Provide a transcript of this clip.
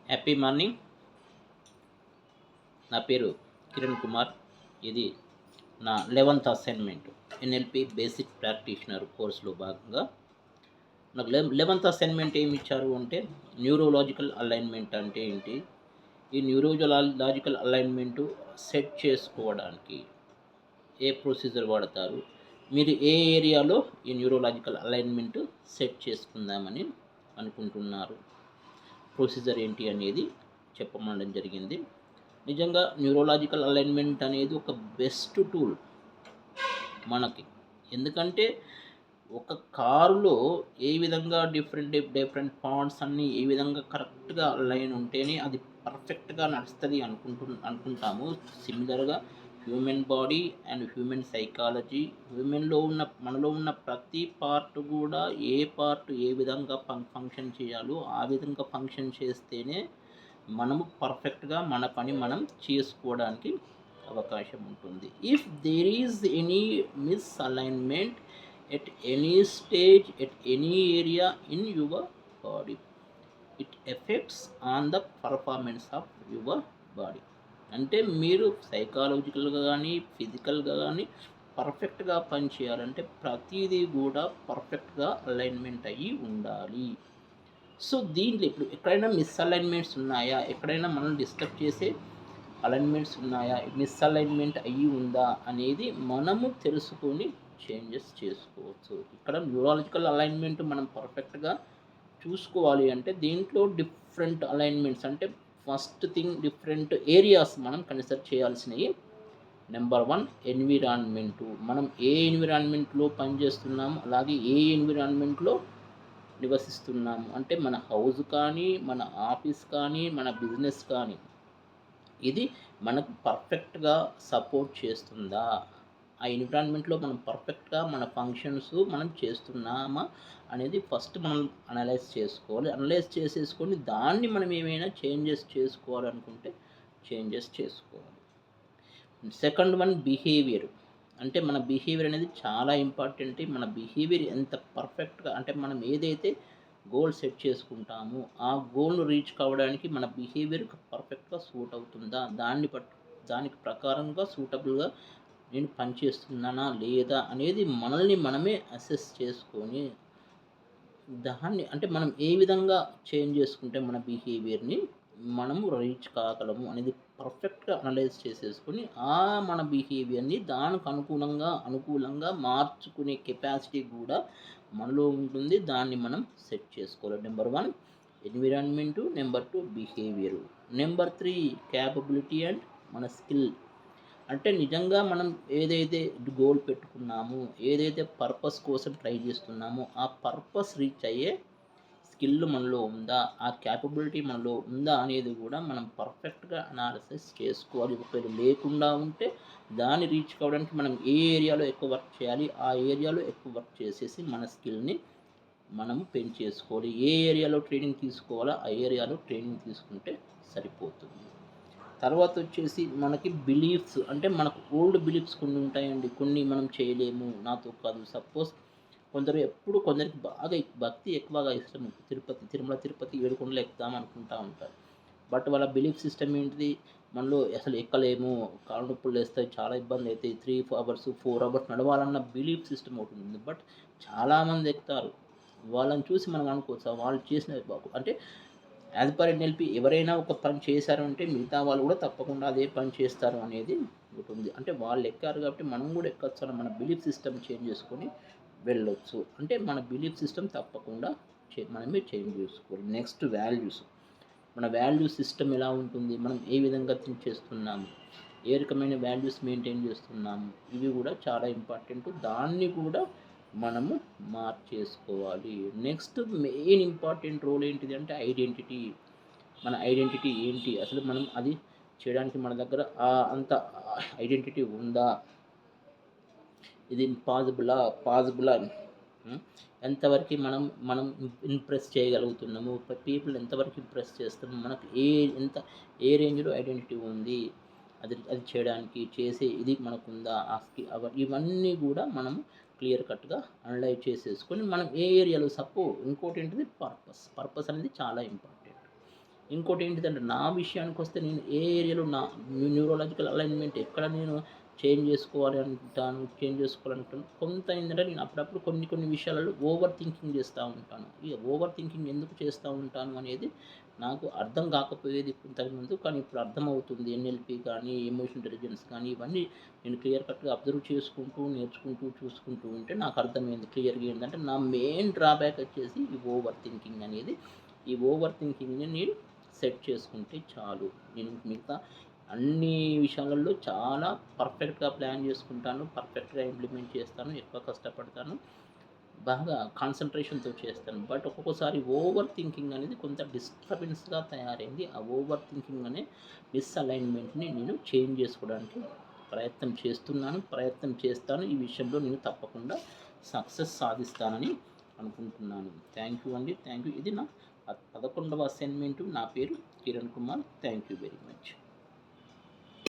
Happy morning. నా పేరు కిరణ్ కుమార్. ఇది నా 11th assignment NLP basic practitioner కోర్సులో భాగంగా నాకు 11th అసైన్మెంట్ ఏమి ఇచ్చారు అంటే న్యూరోలాజికల్ అలైన్మెంట్ అంటే ఏంటి, ఈ న్యూరోలాజికల్ అలైన్మెంటు సెట్ చేసుకోవడానికి ఏ ప్రొసీజర్ వాడతారు, మీరు ఏ ఏరియాలో ఈ న్యూరోలాజికల్ అలైన్మెంట్ సెట్ చేసుకుందామని అనుకుంటున్నారు, ప్రొసీజర్ ఏంటి అనేది చెప్పమనడం జరిగింది. నిజంగా న్యూరోలాజికల్ అలైన్మెంట్ అనేది ఒక బెస్ట్ టూల్ మనకి. ఎందుకంటే ఒక కారులో ఏ విధంగా డిఫరెంట్ పార్ట్స్ అన్నీ ఏ విధంగా కరెక్ట్గా అలైన్ ఉంటేనే అది పర్ఫెక్ట్గా నడుస్తుంది అనుకుంటాము. సిమిలర్గా human body and human psychology, మనలో ఉన్న ప్రతి పార్ట్ కూడా ఏ పార్ట్ ఏ విధంగా ఫంక్షన్ చేయాలో ఆ విధంగా ఫంక్షన్ చేస్తేనే మనము పర్ఫెక్ట్గా మన పని మనం చేసుకోవడానికి అవకాశం ఉంటుంది. If there is any misalignment at any stage at any area in your body, it affects on the performance of your body. అంటే మీరు సైకాలజికల్గా కానీ ఫిజికల్గా కానీ పర్ఫెక్ట్గా పనిచేయాలంటే ప్రతిదీ కూడా పర్ఫెక్ట్గా అలైన్మెంట్ అయ్యి ఉండాలి. సో దీంట్లో ఇప్పుడు ఎక్కడైనా మిస్అలైన్మెంట్స్ ఉన్నాయా, ఎక్కడైనా మనం డిస్టర్బ్ చేసే అలైన్మెంట్స్ ఉన్నాయా, మిస్అలైన్మెంట్ అయ్యి ఉందా అనేది మనము తెలుసుకొని చేంజెస్ చేసుకోవచ్చు. ఇక్కడ న్యూరాలజికల్ అలైన్మెంట్ మనం పర్ఫెక్ట్గా చూసుకోవాలి అంటే దీంట్లో డిఫరెంట్ అలైన్మెంట్స్ అంటే ఫస్ట్ థింగ్ డిఫరెంట్ ఏరియాస్ మనం కన్సిడర్ చేయాల్సినవి. Number 1 environment. మనం ఏ ఎన్విరాన్మెంట్లో పనిచేస్తున్నాము, అలాగే ఏ ఎన్విరాన్మెంట్లో నివసిస్తున్నాము అంటే మన హౌస్ కానీ, మన ఆఫీస్ కానీ, మన బిజినెస్ కానీ ఇది మనకు పర్ఫెక్ట్గా సపోర్ట్ చేస్తుందా, ఆ ఎన్విరాన్మెంట్లో మనం పర్ఫెక్ట్గా మన ఫంక్షన్స్ మనం చేస్తున్నామా అనేది ఫస్ట్ మనం అనలైజ్ చేసుకోవాలి. అనలైజ్ చేసేసుకొని దాన్ని మనం ఏమైనా చేంజెస్ చేసుకోవాలనుకుంటే చేంజెస్ చేసుకోవాలి. Second one behaviour. అంటే మన బిహేవియర్ అనేది చాలా ఇంపార్టెంట్. మన బిహేవియర్ ఎంత పర్ఫెక్ట్గా అంటే మనం ఏదైతే గోల్ సెట్ చేసుకుంటామో ఆ గోల్ను రీచ్ కావడానికి మన బిహేవియర్ పర్ఫెక్ట్గా సూట్ అవుతుందా, దానికి ప్రకారంగా సూటబుల్గా నేను పనిచేస్తున్నానా లేదా అనేది మనల్ని మనమే అసెస్ చేసుకొని దాన్ని అంటే మనం ఏ విధంగా చేంజ్ చేసుకుంటే మన బిహేవియర్ని మనము రీచ్ కాగలము అనేది పర్ఫెక్ట్గా అనలైజ్ చేసేసుకొని మన బిహేవియర్ని దానికి అనుకూలంగా మార్చుకునే కెపాసిటీ కూడా మనలో ఉంటుంది. దాన్ని మనం సెట్ చేసుకోవాలి. Number 1 environment, number 2 behaviour, number 3 capability and మన స్కిల్. అంటే నిజంగా మనం ఏదైతే గోల్ పెట్టుకున్నామో, ఏదైతే పర్పస్ కోసం ట్రై చేస్తున్నామో ఆ పర్పస్ రీచ్ అయ్యే స్కిల్ మనలో ఉందా, ఆ క్యాపబిలిటీ మనలో ఉందా అనేది కూడా మనం పర్ఫెక్ట్గా అనాలిసిస్ చేసుకోవాలి. ఒకవేళ లేకుండా ఉంటే దాన్ని రీచ్ కావడానికి మనం ఏ ఏరియాలో ఎక్కువ వర్క్ చేయాలి, ఆ ఏరియాలో ఎక్కువ వర్క్ చేసేసి మన స్కిల్ని మనం పెంచేసుకోవాలి. ఏ ఏరియాలో ట్రైనింగ్ తీసుకోవాలో ఆ ఏరియాలో ట్రైనింగ్ తీసుకుంటే సరిపోతుంది. తర్వాత వచ్చేసి మనకి బిలీఫ్స్. అంటే మనకు ఓల్డ్ బిలీఫ్స్ కొన్ని ఉంటాయండి, కొన్ని మనం చేయలేము, నాతో కాదు. సపోజ్ కొందరికి బాగా భక్తి ఎక్కువగా ఇష్టం, తిరుమల తిరుపతి ఏడుకొండలు ఎక్కుదాం అనుకుంటూ ఉంటారు. బట్ వాళ్ళ బిలీఫ్ సిస్టమ్ ఏంటిది, మనలో అసలు ఎక్కలేము, కాళ్ళు నొప్పులు లేస్తాయి, చాలా ఇబ్బంది అవుతాయి, 3 hours 4 hours నడవాలన్న బిలీఫ్ సిస్టమ్ ఒకటి ఉంది. బట్ చాలామంది ఎక్కుతారు. వాళ్ళని చూసి మనం అనుకోవచ్చు వాళ్ళు చేసిన అంటే యాజ్ పర్ ఎన్ఎల్పి ఎవరైనా ఒక పని చేశారు అంటే మిగతా వాళ్ళు కూడా తప్పకుండా అదే పని చేస్తారు అనేది ఒకటి ఉంది. అంటే వాళ్ళు ఎక్కారు కాబట్టి మనం కూడా ఎక్కచ్చు అని మన బిలీఫ్ సిస్టమ్ చేంజ్ చేసుకొని వెళ్ళొచ్చు. అంటే మన బిలీఫ్ సిస్టమ్ తప్పకుండా మనమే చేంజ్ చేసుకోవాలి. Next values. మన వాల్యూ సిస్టమ్ ఎలా ఉంటుంది, మనం ఏ విధంగా థింక్ చేస్తున్నాము, ఏ రకమైన వాల్యూస్ మెయింటైన్ చేస్తున్నాము, ఇవి కూడా చాలా ఇంపార్టెంట్. దాన్ని కూడా మనము మార్చేసుకోవాలి. నెక్స్ట్ మెయిన్ ఇంపార్టెంట్ రోల్ ఏంటిది అంటే ఐడెంటిటీ. మన ఐడెంటిటీ ఏంటి, అసలు మనం అది చేయడానికి మన దగ్గర అంత ఐడెంటిటీ ఉందా, ఇది పాజిబులా, ఎంతవరకు మనం ఇంప్రెస్ చేయగలుగుతున్నాము, పీపుల్ ఎంతవరకు ఇంప్రెస్ చేస్తున్నాము, మనకు ఏ రేంజ్లో ఐడెంటిటీ ఉంది, అది చేయడానికి చేసే ఇది మనకుందా, ఇవన్నీ కూడా మనం క్లియర్ కట్గా అనలైజ్ చేసేసుకొని మనం ఏ ఏరియాలో ఇంకోటి ఏంటిది పర్పస్ అనేది చాలా ఇంపార్టెంట్. ఇంకోటి ఏంటిదంటే నా విషయానికి వస్తే నేను ఏ ఏరియాలో నా న్యూరోలాజికల్ అలైన్మెంట్ ఎక్కడ నేను చేంజ్ చేసుకోవాలనుకుంటాను. కొంత ఏంటంటే నేను అప్పుడప్పుడు కొన్ని విషయాలలో ఓవర్ థింకింగ్ చేస్తూ ఉంటాను. ఈ ఓవర్ థింకింగ్ ఎందుకు చేస్తూ ఉంటాను అనేది నాకు అర్థం కాకపోయేది ఇంతకుముందు. కానీ ఇప్పుడు అర్థమవుతుంది. ఎన్ఎల్పి కానీ, ఎమోషనల్ ఇంటెలిజెన్స్ కానీ ఇవన్నీ నేను క్లియర్ కట్‌గా అబ్జర్వ్ చేసుకుంటూ, నేర్చుకుంటూ, చూసుకుంటూ ఉంటే నాకు అర్థమైంది క్లియర్‌గా ఏంటంటే నా మెయిన్ డ్రాబ్యాక్ వచ్చేసి ఈ ఓవర్ థింకింగ్ అనేది. ఈ ఓవర్ థింకింగ్‌ని నేను సెట్ చేసుకుంటే చాలు. నేను మిగతా అన్ని విషయాలలో చాలా పర్ఫెక్ట్‌గా ప్లాన్ చేసుకుంటాను. పర్ఫెక్ట్‌గా ఇంప్లిమెంట్ చేస్తాను. ఎక్కువ కష్టపడతాను. బాగా కాన్సంట్రేషన్‌తో చేస్తాను. బట్ ఒక్కొక్కసారి ఓవర్ థింకింగ్ అనేది కొంత డిస్టర్బెన్స్‌గా తయారైంది. ఆ ఓవర్ థింకింగ్ అనే మిస్‌అలైన్‌మెంట్‌ని నేను చేంజ్ చేసుకోవడానికి ప్రయత్నం చేస్తున్నాను. ప్రయత్నం చేస్తాను. ఈ విషయంలో నేను తప్పకుండా సక్సెస్ సాధిస్తానని అనుకుంటున్నాను. థ్యాంక్ యూ అండి. Thank you. ఇది నా 11వ అసైన్‌మెంటు. నా పేరు Kiran Kumar. Thank you very much.